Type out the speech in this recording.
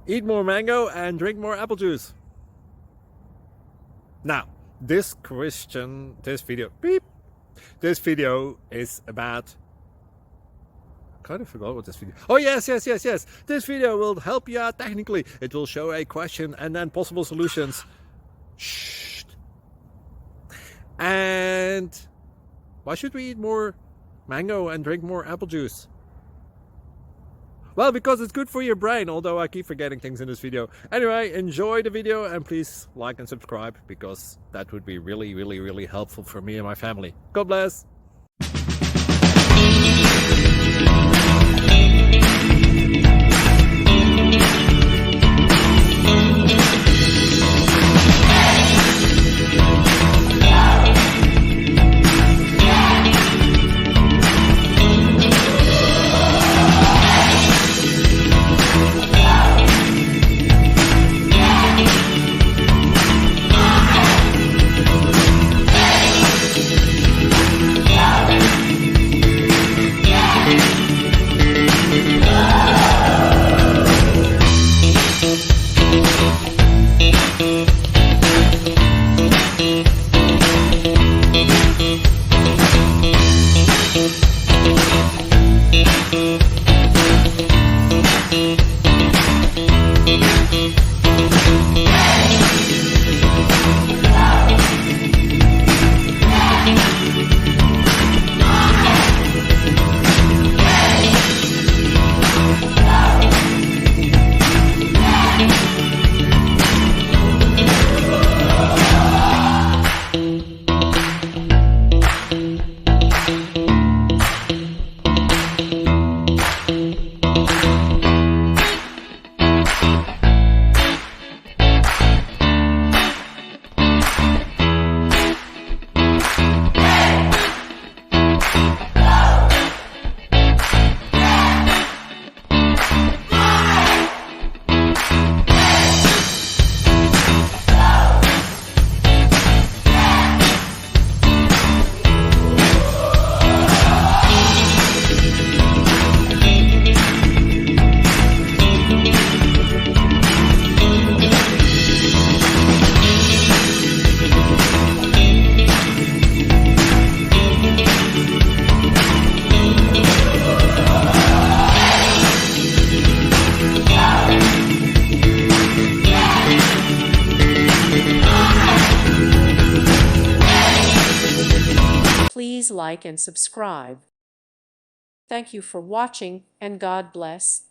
Eat more mango and drink more apple juice. Now, this video is about, I kind of forgot what this video. Oh, yes. This video will help you out technically. It will show a question and then possible solutions. Shh. And why should we eat more mango and drink more apple juice? Well, because it's good for your brain, although I keep forgetting things in this video. Anyway, enjoy the video and please like and subscribe, because that would be really helpful for me and my family. God bless! Please like and subscribe. Thank you for watching, and God bless.